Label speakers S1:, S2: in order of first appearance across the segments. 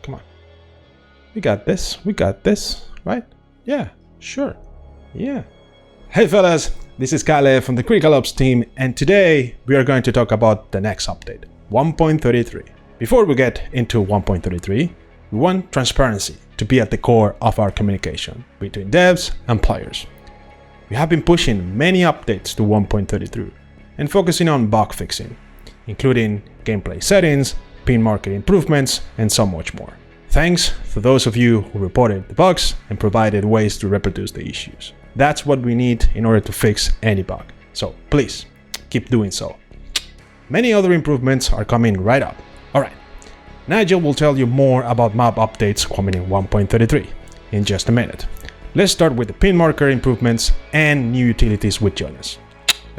S1: Come on. We got this, right? Yeah, sure. Yeah. Hey fellas, this is Cale from the Critical Ops team, and today we are going to talk about the next update, 1.33. Before we get into 1.33, we want transparency to be at the core of our communication between devs and players. We have been pushing many updates to 1.33 and focusing on bug fixing, including gameplay settings, pin market improvements, and so much more. Thanks to those of you who reported the bugs and provided ways to reproduce the issues. That's what we need in order to fix any bug. So please, keep doing so. Many other improvements are coming right up. Alright, Nigel will tell you more about map updates coming in 1.33 in just a minute. Let's start with the pin marker improvements and new utilities with Jonas.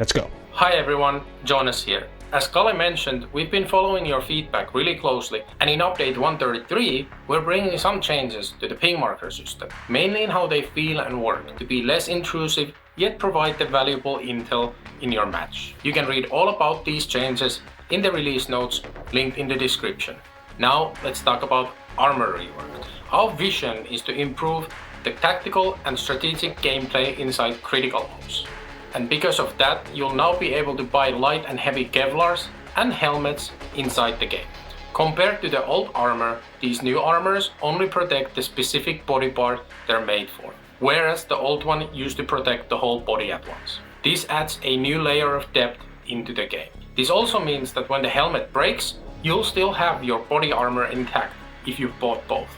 S1: Let's go.
S2: Hi everyone, Jonas here. As Cale mentioned, we've been following your feedback really closely, and in update 133, we're bringing some changes to the ping marker system, mainly in how they feel and work, to be less intrusive, yet provide the valuable intel in your match. You can read all about these changes in the release notes linked in the description. Now let's talk about Armor Rework. Our vision is to improve the tactical and strategic gameplay inside Critical Ops. And because of that, you'll now be able to buy light and heavy Kevlars and helmets inside the game. Compared to the old armor, these new armors only protect the specific body part they're made for, whereas the old one used to protect the whole body at once. This adds a new layer of depth into the game. This also means that when the helmet breaks, you'll still have your body armor intact if you've bought both.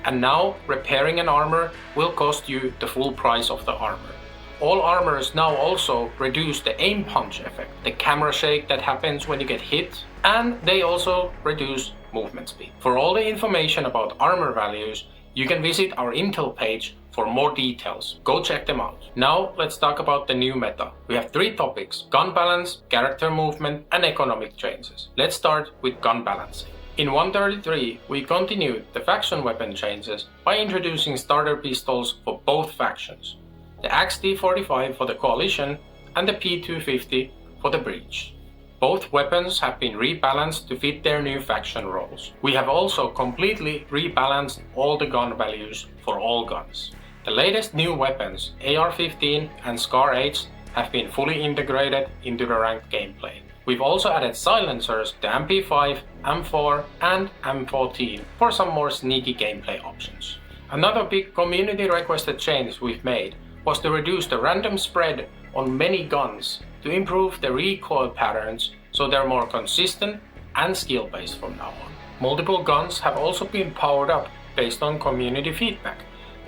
S2: And now, repairing an armor will cost you the full price of the armor. All armors now also reduce the aim punch effect, the camera shake that happens when you get hit, and they also reduce movement speed. For all the information about armor values, you can visit our Intel page for more details. Go check them out. Now let's talk about the new meta. We have 3 topics: gun balance, character movement, and economic changes. Let's start with gun balancing. In 1.33, we continued the faction weapon changes by introducing starter pistols for both factions. The XT45 for the Coalition and the P250 for the Breach. Both weapons have been rebalanced to fit their new faction roles. We have also completely rebalanced all the gun values for all guns. The latest new weapons, AR-15 and SCAR-8, have been fully integrated into the ranked gameplay. We've also added silencers to MP5, M4 and M14 for some more sneaky gameplay options. Another big community requested change we've made was to reduce the random spread on many guns to improve the recoil patterns so they're more consistent and skill-based from now on. Multiple guns have also been powered up based on community feedback.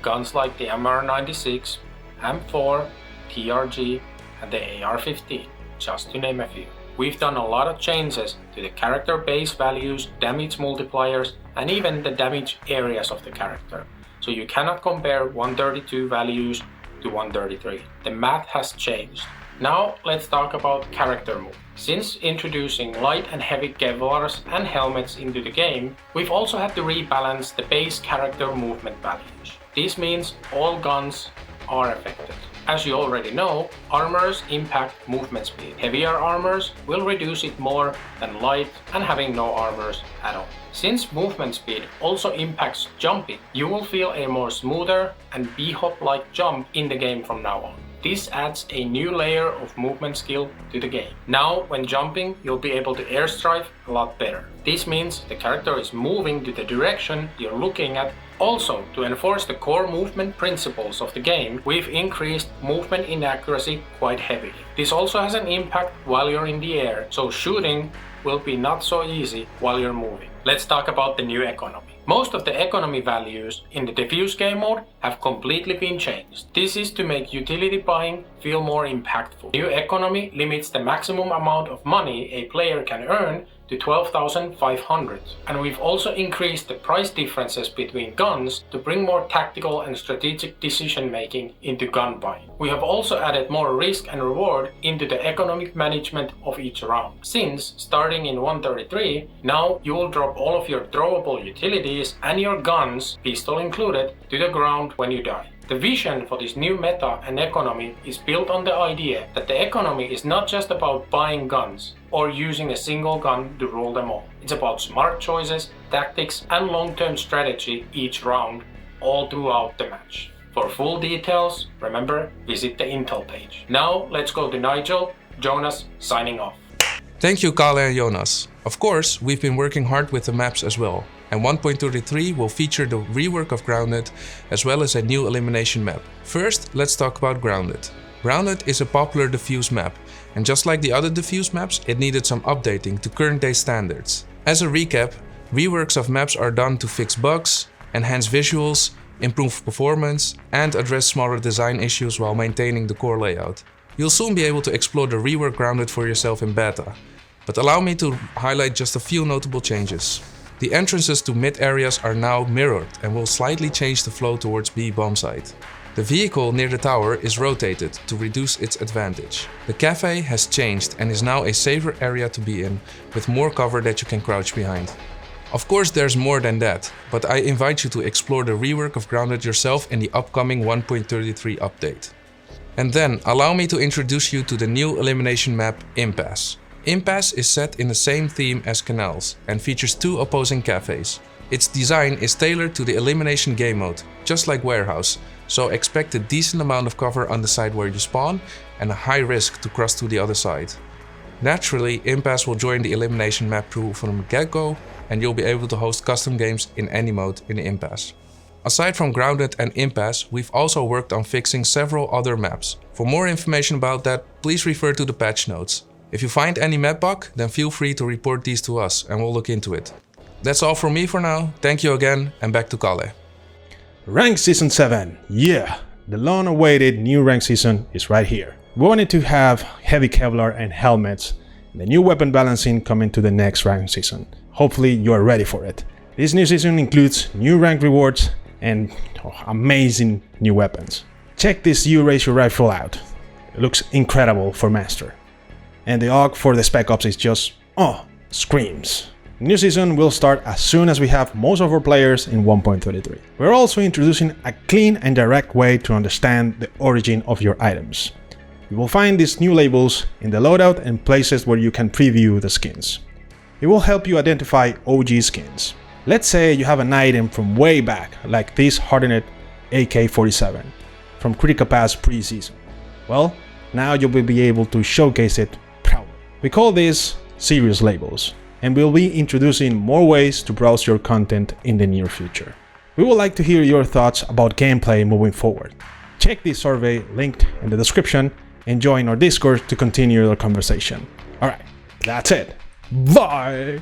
S2: Guns like the MR96, M4, TRG and the AR-15, just to name a few. We've done a lot of changes to the character base values, damage multipliers, and even the damage areas of the character. So you cannot compare 132 values to 133. The math has changed. Now let's talk about character move. Since introducing light and heavy Kevlars and helmets into the game, we've also had to rebalance the base character movement values. This means all guns are affected. As you already know, armors impact movement speed. Heavier armors will reduce it more than light and having no armors at all. Since movement speed also impacts jumping, you will feel a more smoother and b-hop-like jump in the game from now on. This adds a new layer of movement skill to the game. Now, when jumping, you'll be able to airstrike a lot better. This means the character is moving to the direction you're looking at. Also, to enforce the core movement principles of the game, we've increased movement inaccuracy quite heavily. This also has an impact while you're in the air, so shooting will be not so easy while you're moving. Let's talk about the new economy. Most of the economy values in the diffuse game mode have completely been changed. This is to make utility buying feel more impactful. New economy limits the maximum amount of money a player can earn to 12,500. And we've also increased the price differences between guns to bring more tactical and strategic decision making into gun buying. We have also added more risk and reward into the economic management of each round. Since starting in 1.33, now you will drop all of your throwable utilities and your guns, pistol included, to the ground when you die. The vision for this new meta and economy is built on the idea that the economy is not just about buying guns or using a single gun to rule them all. It's about smart choices, tactics and long-term strategy each round, all throughout the match. For full details, remember, visit the Intel page. Now let's go to Nigel, Jonas signing off.
S3: Thank you, Cale and Jonas. Of course, we've been working hard with the maps as well, and 1.33 will feature the rework of Grounded as well as a new elimination map. First, let's talk about Grounded. Grounded is a popular diffuse map, and just like the other diffuse maps, it needed some updating to current day standards. As a recap, reworks of maps are done to fix bugs, enhance visuals, improve performance, and address smaller design issues while maintaining the core layout. You'll soon be able to explore the rework Grounded for yourself in beta, but allow me to highlight just a few notable changes. The entrances to mid areas are now mirrored and will slightly change the flow towards B bomb site. The vehicle near the tower is rotated to reduce its advantage. The cafe has changed and is now a safer area to be in, with more cover that you can crouch behind. Of course there's more than that, but I invite you to explore the rework of Grounded yourself in the upcoming 1.33 update. And then, allow me to introduce you to the new elimination map, Impasse. Impasse is set in the same theme as Canals and features 2 opposing cafes. Its design is tailored to the elimination game mode, just like Warehouse, so expect a decent amount of cover on the side where you spawn and a high risk to cross to the other side. Naturally, Impasse will join the elimination map crew from the get-go, and you'll be able to host custom games in any mode in the Impasse. Aside from Grounded and Impasse, we've also worked on fixing several other maps. For more information about that, please refer to the patch notes. If you find any map bug, then feel free to report these to us and we'll look into it. That's all from me for now. Thank you again, and back to Cale.
S1: Rank Season 7, yeah! The long-awaited new rank season is right here. We wanted to have heavy Kevlar and helmets, and the new weapon balancing coming to the next rank season. Hopefully you are ready for it. This new season includes new rank rewards and amazing new weapons. Check this U-ratio rifle out. It looks incredible for Master. And the AUG for the Spec Ops is just, screams. New season will start as soon as we have most of our players in 1.33. We're also introducing a clean and direct way to understand the origin of your items. You will find these new labels in the loadout and places where you can preview the skins. It will help you identify OG skins. Let's say you have an item from way back, like this hardened AK-47 from Critical Pass pre-season. Well, now you will be able to showcase it proudly. We call these serious labels, and we'll be introducing more ways to browse your content in the near future. We would like to hear your thoughts about gameplay moving forward. Check this survey linked in the description and join our Discord to continue the conversation. Alright, that's it. Bye!